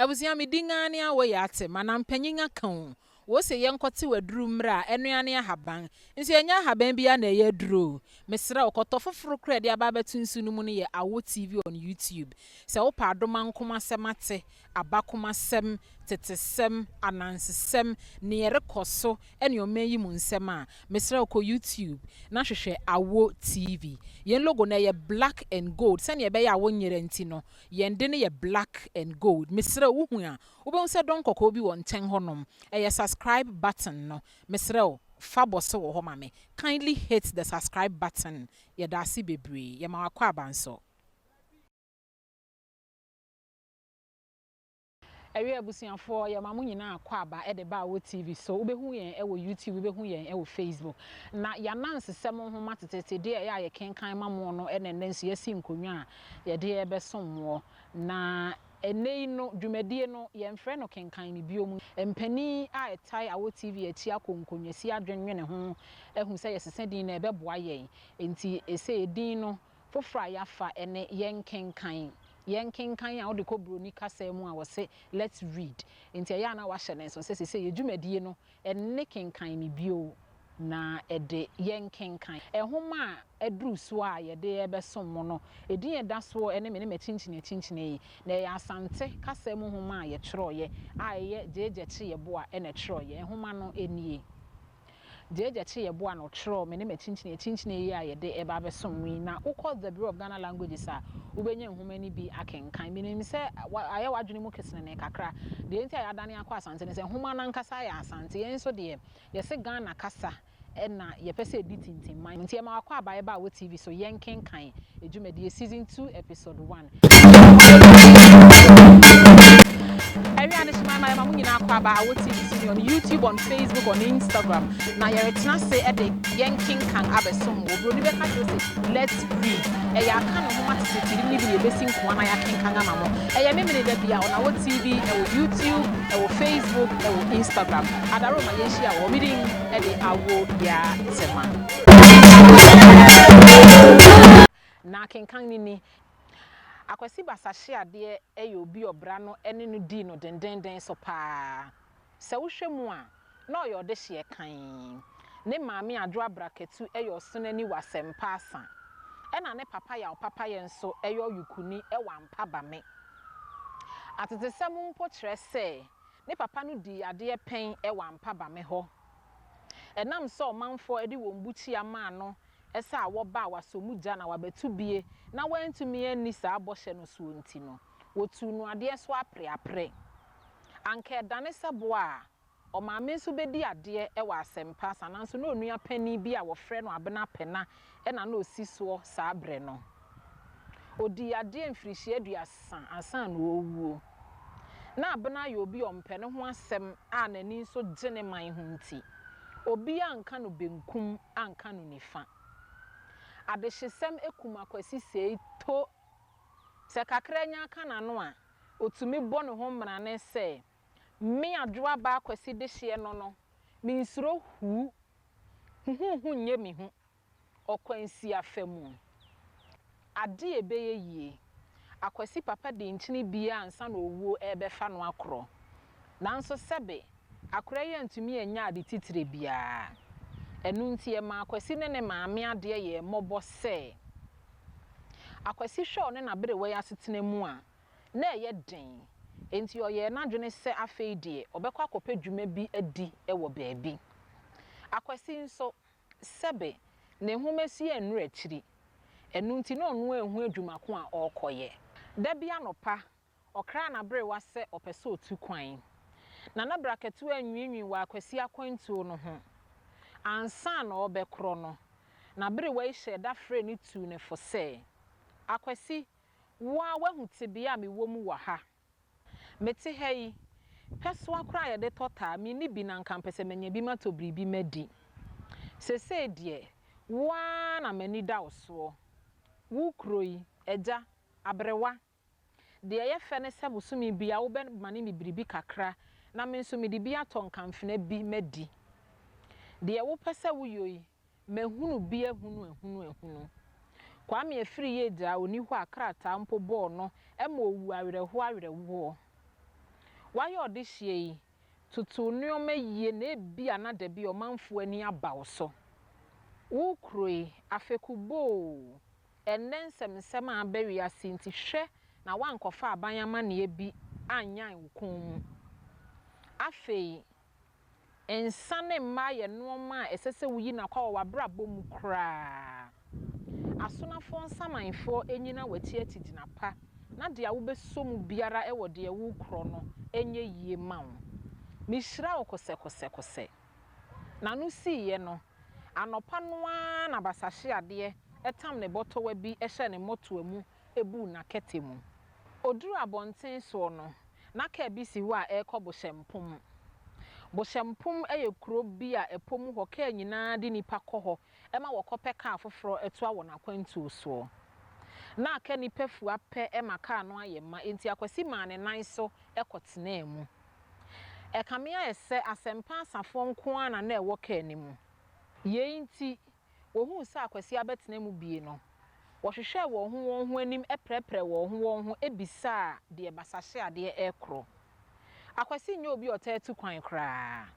Ebusia me dingani a wo yate manam panyinga kan wo se yenkote waduru mra enuane ahaban nso enya ahaban bia na ye duro mesra okoto foforo kra de aba betunsu no mu ne ye Awo TV on YouTube se wo pa adoma nkoma semate abakoma sem tetesem anansesem ne ye rekoso ene omanyi mu nsem a mesra ko YouTube na hwehwe Awo TV yen logo na ye black and gold se ne ye be ya wo nyere nti no yen de ne ye black and gold mesra wuhu a wo be se don kokko bi won ten honom subscribe button no mesrel fabose wo ho mame kindly hit the subscribe button ye da si bebre ye ma akwa abanso ewe abusianfo ye ma munyina akwa aba e de ba Awo TV so wo behu yen e wo YouTube wo behu yen e wo Facebook na ya nansesem ho matetete de ya Yenkenkan mamo no e nenenso ye si nkonwa ye de e besomwo na enei no dwumadie no yemfrɛ no kenkan ne biom empani a etai Awo TV achi akonkonwa si adwenwene ho ehu sɛ yesese din na ebeboa yen enti ese din no fofra yafa ene Yenkenkan a wode ko broni kasa mu a wose let's read enti ya na wa hye ne so sese ye dwumadie no enne kenkan ne bio na ede Yenkenkan ehoma edru so a ye de ebesom mo no edin eda so ene me chinchine yi na ya asante kasa mu homa ye kyerɛye a ye J-Gyekye Yeboah ene kyerɛye ehoma no enie J-Gyekye Yeboah no kyerɛ me chinchine yi a ye de eba besom wi na ukọ the Bureau of Ghana Languages a ubenya nhoma ni bi akenkan bi nim sɛ aye wadwene mu kesene ne kakra de enti a yadane akọ asante ne sɛ nhoma na nkasa ya asante yen so de ye se Ghana kasa ena ye pese editing man nti e ma akọ abaye ba Awo TV so Yenkenkan edwumadi season 2 episode 1 everyone is my mama munyina akọ aba Awo TV on YouTube, on Facebook, on Instagram na ye retena se e de Yenkenkan abesom wo bro ni be ka say let's read e ya aka no homa tetiri ni bi ye besi nko na ya kenkan ama mo e ye memene da bia on Awo TV e wo YouTube e wo Facebook e wo Instagram adaro ma ye hia wo meeting e de Awo ya tema na kenkan ni akwasi basahye ade e obi obra no ene no di no dendenden so pa se wo hwemu a na oyo de hye kan ne maami adwo abraketu e yo so nani wasempa asa e na ne papa ya papa ye nso e yo yukuni e wampa ba me atete semu mpo kire se ne papa no di ade pen e wampa ba me ho enam so manfo e di wombuchi ama no esa wo ba wasomu gya na wabetu bie na wantumi ani saa bɔhye no so nti no wotu no ade so apre anka dane sebo a o maame so bedi ade e wa asempa sananso na onua pani bi a wofrɛ no abena pena e na osi so saa bre no odi ade mfirihie aduasa ansan no owuo na abena ye obi ompe ne ho asem a nani so gene man ho nti obi anka no benkum anka no nifa adehyesem ekum akwasi sei to se kakra nya aka na no a otumi bɔ ne ho mmara ne se me adwoa ba akwasi de hye no me nsuro hu nye me hu okwansi afamu ade ebeye yie akwasi papa de nkyini bia ansa na owuo ebefa no akro nanso sebe akra ye ntumi enya ade titire bia enu nti e ma akwasi ne maame ade ye mobo se akwasi hwe ne na bere we asetena mu a na ye den enti oye na dwene se afeedie obekwa akopɛ dwuma bi adi wo baabi akwasi nso sebe ne homasi enru akiri enu nti na onu ehu adwuma ko a okoye da bia nopa okra na bere wase opese otu kwan na braketu anwinwi wa akwasi akwantuo no ho ansa na obekro no na bere we hye da frɛ ni tu ne fo se akwasi wa wahutebia me womu wa ha mete hai peso akra ye de tota me ni bi na nkampese menya bi matobri bi madi sese die wa na mani da oso wu kroi eja abrewa de ye fe ne sebusumi bia wo be mane me biribi kakra na me nso me de bi atonkamfena bi madi de wo pese wo yoyi mahunu bi ehunu kwa me afiri ye gya oni hu akrata mpo bo no e ma owu awerɛho Why your this ye to no me ye ne bi another be your man for any about so. Wo kroi afekubo and then some berry as sinti she na wan kofa abanyama na bi anya nkom. Afei ensane mmaye noma esese wuyi na kwa wabrabo mu kra. Asonafo nsamanfo enyina wati atidina pa na de a wo besom biara e wo de wo kro no enye yie ma wo. Mihira okose na no siye no anopa noa na basahye ade etam ne botowa bi ehye ne moto amu ebu na ketemu. Oduru abonten so no na ka bi si wo a ekobo hyempom. Bo hyempom eye kuro bi a epom ho ka nyina de nipa kɔ ho ema wokope ka afoforo eto awo na kwantu so. Na aka nipa fu apɛ ema ka no ayema enti akwasi ma ne nan so ekotena emu. Ekamea ese asempa asafo nko ana na ewo ka animu. Ye nti wo hu sa akwasi abetena mu bie no. Wo hwehwe wo ho anim eprepre wo ho ebisa de basahye ade ekro. Akwasi nye obi otatu kwan kra.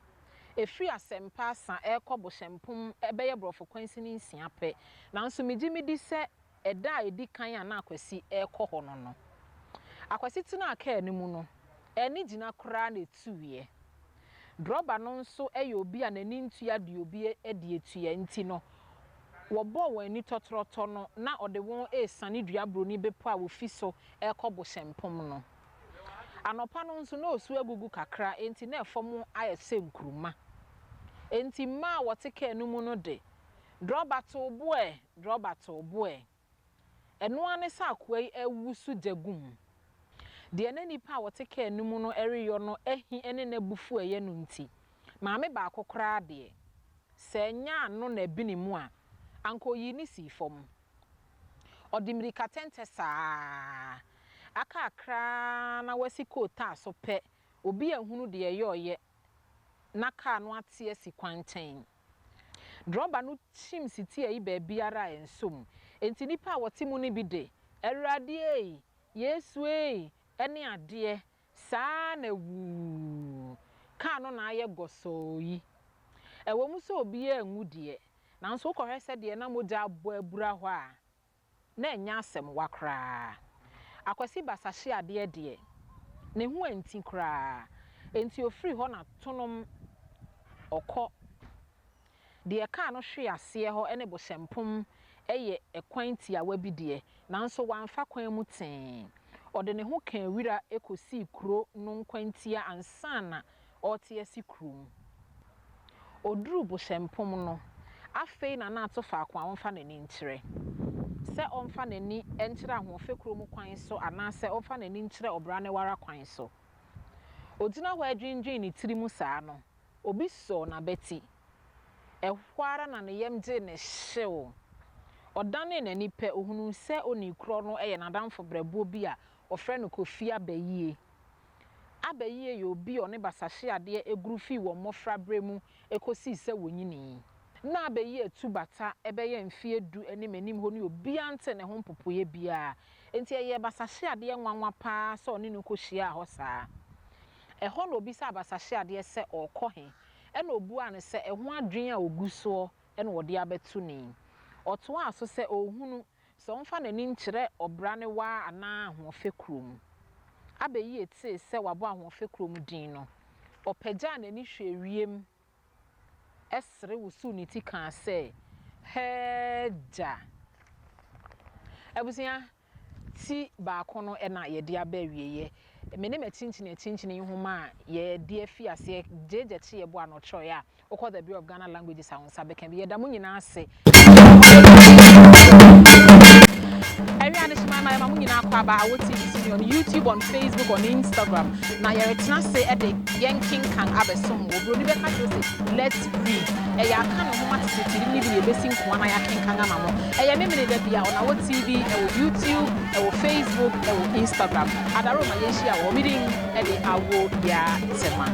Efri asempa asa ekobo hyempom ebeye brofo kwansi ni nsia pɛ. Nanso midi se eda edi kan ana akwasi ekɔ ho no. Akwasi tena aka animu no. Eni gina kra na etuye. Droba no nso eye obi a nani ntua de obi edi etuye nti no. Wobo wani totroto no na ode won esane duabro ni bepo a wofi so ekobo hyempom no. Anopa no nso na osu agugu kakra enti na efom ayese nkuruma. Enti ma woteke anumu no de droba to boe. Eno ane sa akwai awusu dagum. De na nipa woteke anumu no eriyo no ehi ene na bufu eye no nti. Maame ba akokra de. Se nya no na bini mu a anko yi ni si fom. Odimirika tente saa. Aka akra na wasi kota so pe obi ehunu de yeyoye na ka no ate asi kwanten. Droba no chim siti ayi ba biara ensom. Enti nipa a wote mu ne bi de Awurade Yesu ene ade saa na wu ka no na aye goso yi. Ewo mu so obi enwu de nanso kohwese de na moja abo abura ho a na enya asem wakra. Akwasi basahye ade de ne hu anti kra enti ofri ho na tonom okọ de ka no hwe ase ho ene bo hyempom eye ekwanti a wabi de nanso wanfa kwan mu ten ode ne ho kan wira ekosi kuro no nkwanti a ansana ote asi kuro oduru bo hyempom no afei na atofa akwa wonfa nani nkyere se onfa nani enkyere ahofe kuro mu kwan so ana se onfa nani nkyere obra ne wara kwan so odina ho adwindwin ni tiri mu saa no obi so na beti ehwara na ne yemje ne hyew odane na nipa ohunu se oni kuro no eye nadamfo brabo bi a ofre no kofi abayie ye obi one basahye ade egurufi wo mofra bremu ekosi se wonyini na abayie tubata ebeye mfie du animanim ho ne obi ante ne ho popoye bia enti eye basahye ade nwanwa pa so ne no kohia ho saa eho no obi sa basahye ade se okohe ena obu ane se eho adwen a oguso ena wode abetu ni oto aso se ohunu so mfa nani nkyere obra ne wa ana ahofe krom abayie tie se wabo ahofe krom din no opagya nani hwewiem esre wusu ni ti kan se heja abusia ti ba kono ena ye dia ba wieye mene machinchini homa ye dia fi ase J-Gyekye Yeboah no tro ya okọ the Bureau of Ghana Languages a wonsa be kan bi ye da mu nyina ase everyone is my mamu nyina akwa ba awo TV on YouTube, on Facebook, on Instagram na ye retena se e de Yenkenkan abesom wo bro ni be ka say let's read e ya kan no homa titiri ni bi ye besi nko na ya kenkan ama mo e ye memene da bia on awo TV e wo YouTube e wo Facebook e wo Instagram adaro ma ye share wo reading e de awo ya tema